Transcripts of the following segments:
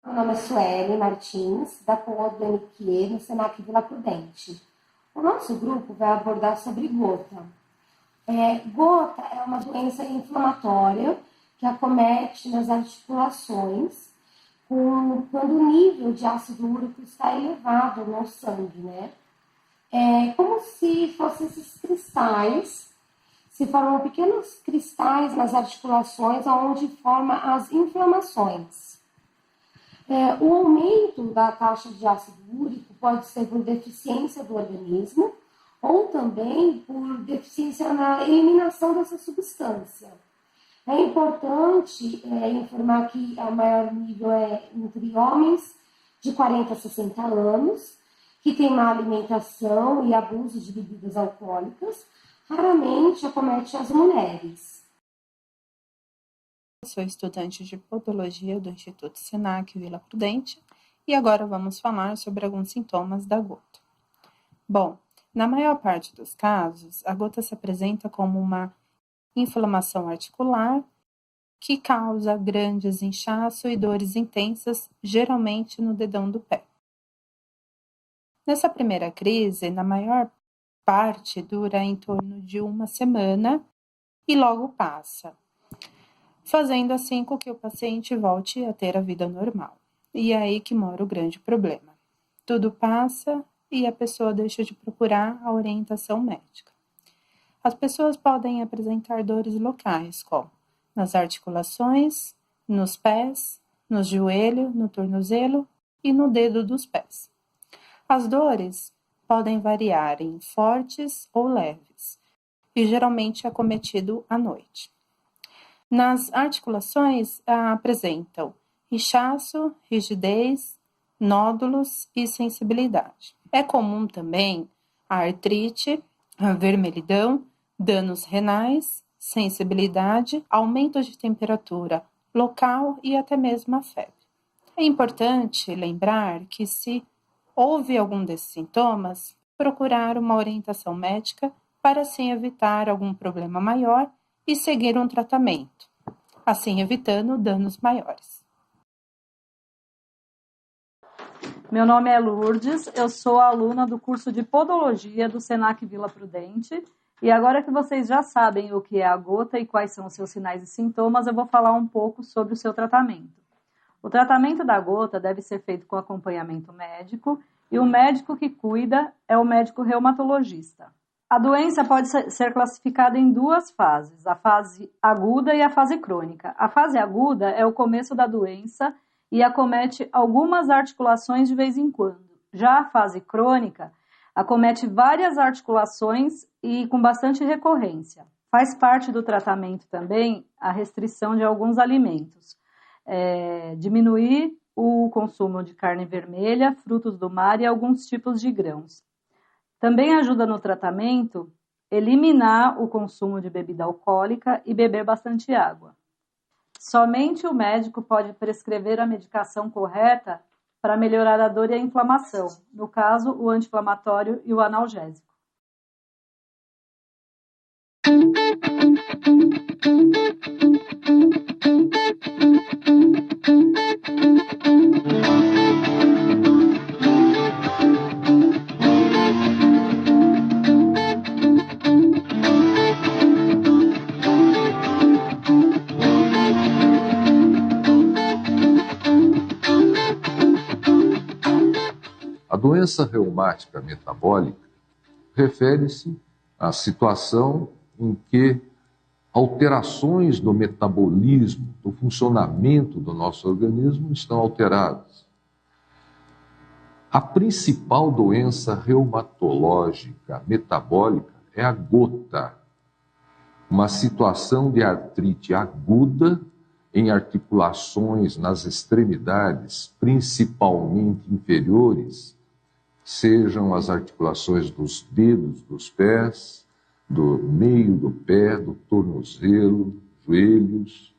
Meu nome é Sueli Martins, da Coa do MQ, no Senac Vila Prudente. O nosso grupo vai abordar sobre gota. Gota é uma doença inflamatória que acomete nas articulações quando o nível de ácido úrico está elevado no sangue, né? É como se fossem esses cristais, se formam pequenos cristais nas articulações onde formam as inflamações. O aumento da taxa de ácido úrico pode ser por deficiência do organismo ou também por deficiência na eliminação dessa substância. É importante informar que a maior nível é entre homens de 40 a 60 anos, que têm má alimentação e abuso de bebidas alcoólicas, raramente acomete as mulheres. Sou estudante de podologia do Instituto Senac Vila Prudente e agora vamos falar sobre alguns sintomas da gota. Bom, na maior parte dos casos, a gota se apresenta como uma inflamação articular que causa grandes inchaço e dores intensas, geralmente no dedão do pé. Nessa primeira crise, na maior parte dura em torno de uma semana e logo passa, fazendo assim com que o paciente volte a ter a vida normal. E é aí que mora o grande problema. Tudo passa e a pessoa deixa de procurar a orientação médica. As pessoas podem apresentar dores locais, como nas articulações, nos pés, no joelho, no tornozelo e no dedo dos pés. As dores podem variar em fortes ou leves e geralmente é acometido à noite. Nas articulações apresentam inchaço, rigidez, nódulos e sensibilidade. É comum também a artrite, a vermelhidão, danos renais, sensibilidade, aumento de temperatura local e até mesmo a febre. É importante lembrar que se houve algum desses sintomas, procurar uma orientação médica para assim evitar algum problema maior e seguir um tratamento, assim evitando danos maiores. Meu nome é Lourdes, eu sou aluna do curso de Podologia do Senac Vila Prudente e agora que vocês já sabem o que é a gota e quais são os seus sinais e sintomas, eu vou falar um pouco sobre o seu tratamento. O tratamento da gota deve ser feito com acompanhamento médico e o médico que cuida é o médico reumatologista. A doença pode ser classificada em duas fases, a fase aguda e a fase crônica. A fase aguda é o começo da doença e acomete algumas articulações de vez em quando. Já a fase crônica acomete várias articulações e com bastante recorrência. Faz parte do tratamento também a restrição de alguns alimentos. Diminuir o consumo de carne vermelha, frutos do mar e alguns tipos de grãos. Também ajuda no tratamento eliminar o consumo de bebida alcoólica e beber bastante água. Somente o médico pode prescrever a medicação correta para melhorar a dor e a inflamação, no caso, o anti-inflamatório e o analgésico. A doença reumática metabólica refere-se à situação em que alterações do metabolismo, do funcionamento do nosso organismo estão alteradas. A principal doença reumatológica metabólica é a gota, uma situação de artrite aguda em articulações nas extremidades, principalmente inferiores, sejam as articulações dos dedos dos pés, do meio do pé, do tornozelo, joelhos,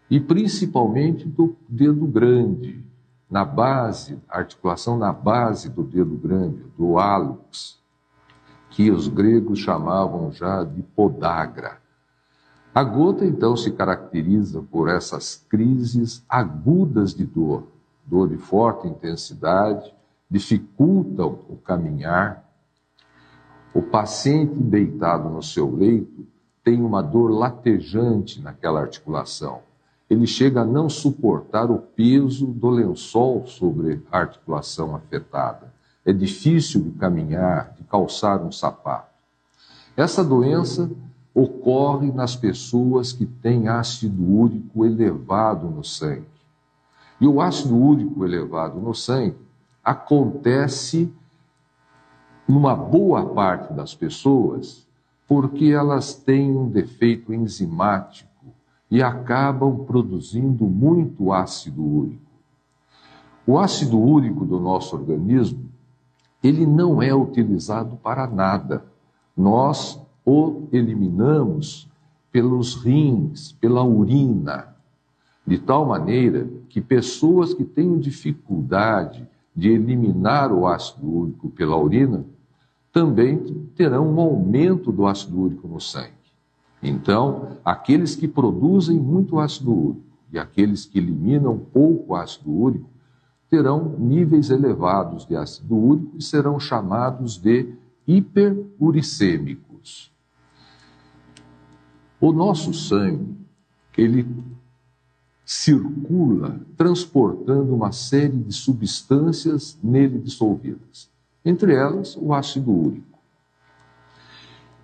e principalmente do dedo grande, na base, a articulação na base do dedo grande, do hálux, que os gregos chamavam já de podagra. A gota, então, se caracteriza por essas crises agudas de dor, dor de forte intensidade, dificultam o caminhar. O paciente deitado no seu leito tem uma dor latejante naquela articulação. Ele chega a não suportar o peso do lençol sobre a articulação afetada. É difícil de caminhar, de calçar um sapato. Essa doença ocorre nas pessoas que têm ácido úrico elevado no sangue. E o ácido úrico elevado no sangue acontece numa boa parte das pessoas porque elas têm um defeito enzimático e acabam produzindo muito ácido úrico. O ácido úrico do nosso organismo, ele não é utilizado para nada. Nós o eliminamos pelos rins, pela urina, de tal maneira que pessoas que têm dificuldade de eliminar o ácido úrico pela urina também terão um aumento do ácido úrico no sangue. Então, aqueles que produzem muito ácido úrico e aqueles que eliminam pouco ácido úrico terão níveis elevados de ácido úrico e serão chamados de hiperuricêmicos. O nosso sangue, ele circula transportando uma série de substâncias nele dissolvidas, entre elas o ácido úrico.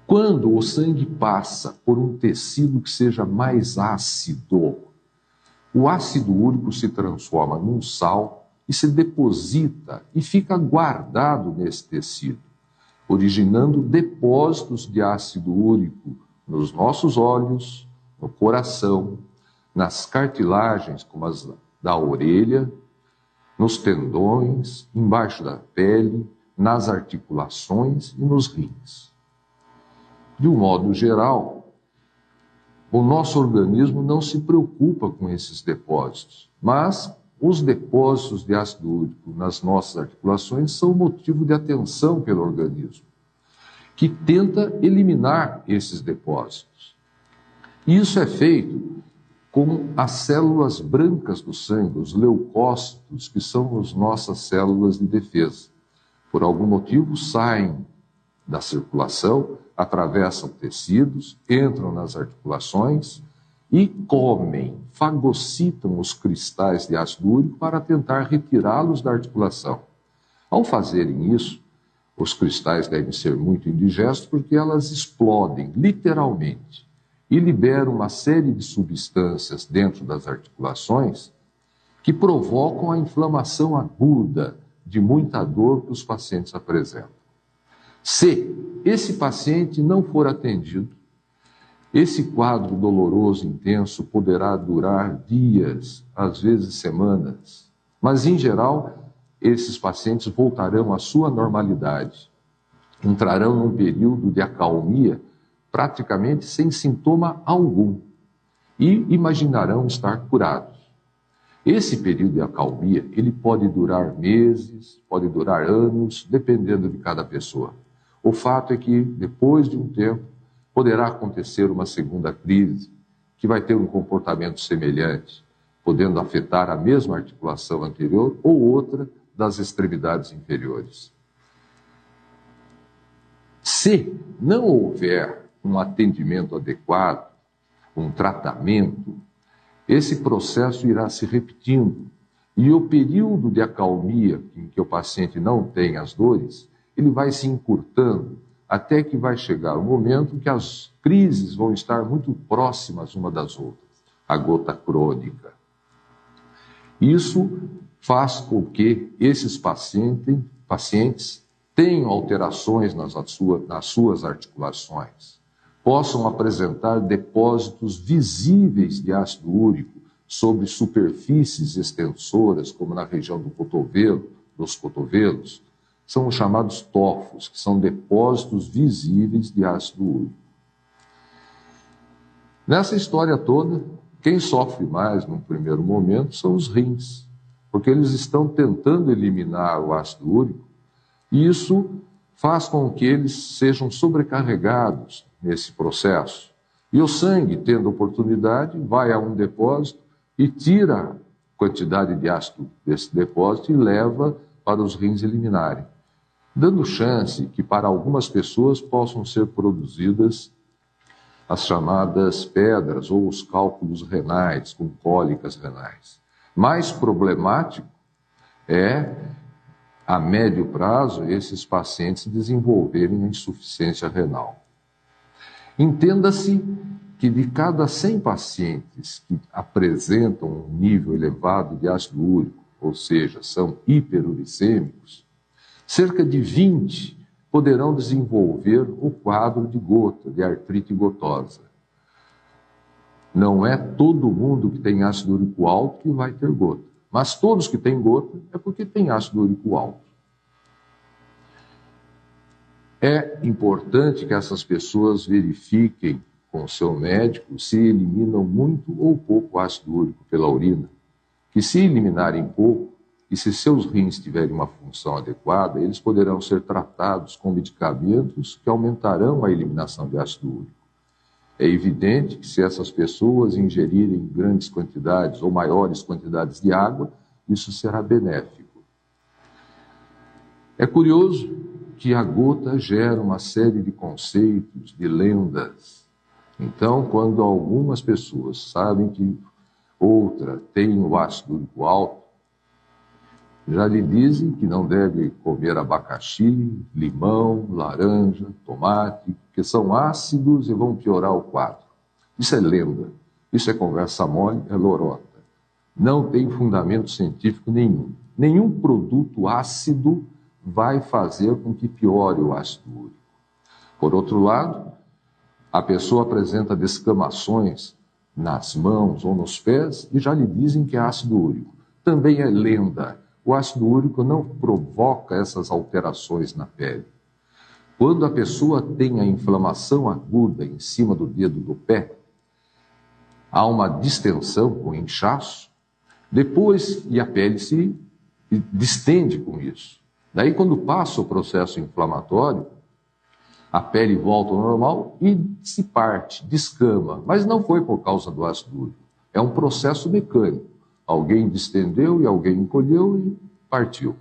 Quando o sangue passa por um tecido que seja mais ácido, o ácido úrico se transforma num sal e se deposita e fica guardado nesse tecido, originando depósitos de ácido úrico nos nossos olhos, no coração, nas cartilagens, como as da orelha, nos tendões, embaixo da pele, nas articulações e nos rins. De um modo geral, o nosso organismo não se preocupa com esses depósitos, mas os depósitos de ácido úrico nas nossas articulações são motivo de atenção pelo organismo, que tenta eliminar esses depósitos. E isso é feito com as células brancas do sangue, os leucócitos, que são as nossas células de defesa. Por algum motivo, saem da circulação, atravessam tecidos, entram nas articulações e comem, fagocitam os cristais de ácido úrico para tentar retirá-los da articulação. Ao fazerem isso, os cristais devem ser muito indigestos porque elas explodem, literalmente, e liberam uma série de substâncias dentro das articulações que provocam a inflamação aguda de muita dor que os pacientes apresentam. Se esse paciente não for atendido, esse quadro doloroso intenso poderá durar dias, às vezes semanas, mas em geral, esses pacientes voltarão à sua normalidade, entrarão num período de acalmia praticamente sem sintoma algum e imaginarão estar curados. Esse período de acalmia, ele pode durar meses, pode durar anos, dependendo de cada pessoa. O fato é que, depois de um tempo, poderá acontecer uma segunda crise, que vai ter um comportamento semelhante, podendo afetar a mesma articulação anterior ou outra das extremidades inferiores. Se não houver um atendimento adequado, um tratamento, esse processo irá se repetindo e o período de acalmia em que o paciente não tem as dores, ele vai se encurtando até que vai chegar o momento que as crises vão estar muito próximas uma das outras, a gota crônica. Isso faz com que esses pacientes tenham alterações nas suas articulações, possam apresentar depósitos visíveis de ácido úrico sobre superfícies extensoras, como na região do cotovelo, dos cotovelos. São os chamados tofos, que são depósitos visíveis de ácido úrico. Nessa história toda, quem sofre mais num primeiro momento são os rins, porque eles estão tentando eliminar o ácido úrico e isso faz com que eles sejam sobrecarregados nesse processo. E o sangue, tendo oportunidade, vai a um depósito e tira quantidade de ácido desse depósito e leva para os rins eliminarem, dando chance que para algumas pessoas possam ser produzidas as chamadas pedras ou os cálculos renais, com cólicas renais. Mais problemático é, a médio prazo, esses pacientes desenvolverem a insuficiência renal. Entenda-se que de cada 100 pacientes que apresentam um nível elevado de ácido úrico, ou seja, são hiperuricêmicos, cerca de 20 poderão desenvolver o quadro de gota, de artrite gotosa. Não é todo mundo que tem ácido úrico alto que vai ter gota, mas todos que têm gota é porque tem ácido úrico alto. É importante que essas pessoas verifiquem com o seu médico se eliminam muito ou pouco ácido úrico pela urina, que se eliminarem pouco, e se seus rins tiverem uma função adequada, eles poderão ser tratados com medicamentos que aumentarão a eliminação de ácido úrico. É evidente que se essas pessoas ingerirem grandes quantidades ou maiores quantidades de água, isso será benéfico. É curioso que a gota gera uma série de conceitos, de lendas. Então, quando algumas pessoas sabem que outra tem o ácido úrico alto, já lhe dizem que não deve comer abacaxi, limão, laranja, tomate, que são ácidos e vão piorar o quadro. Isso é lenda, isso é conversa mole, é lorota. Não tem fundamento científico nenhum. Nenhum produto ácido vai fazer com que piore o ácido úrico. Por outro lado, a pessoa apresenta descamações nas mãos ou nos pés e já lhe dizem que é ácido úrico. Também é lenda. O ácido úrico não provoca essas alterações na pele. Quando a pessoa tem a inflamação aguda em cima do dedo do pé, há uma distensão, um inchaço, depois e a pele se distende com isso. Daí, quando passa o processo inflamatório, a pele volta ao normal e se parte, descama, mas não foi por causa do ácido úrico. É um processo mecânico. Alguém distendeu e alguém encolheu e partiu.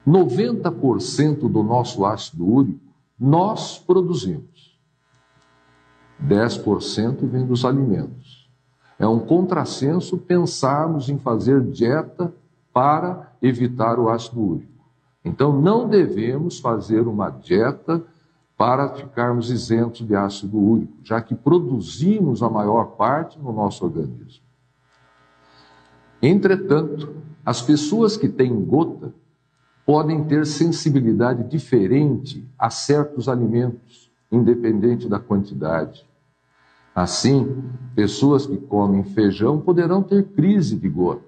90% do nosso ácido úrico nós produzimos. 10% vem dos alimentos. É um contrassenso pensarmos em fazer dieta para evitar o ácido úrico. Então, não devemos fazer uma dieta para ficarmos isentos de ácido úrico, já que produzimos a maior parte no nosso organismo. Entretanto, as pessoas que têm gota podem ter sensibilidade diferente a certos alimentos, independente da quantidade. Assim, pessoas que comem feijão poderão ter crise de gota,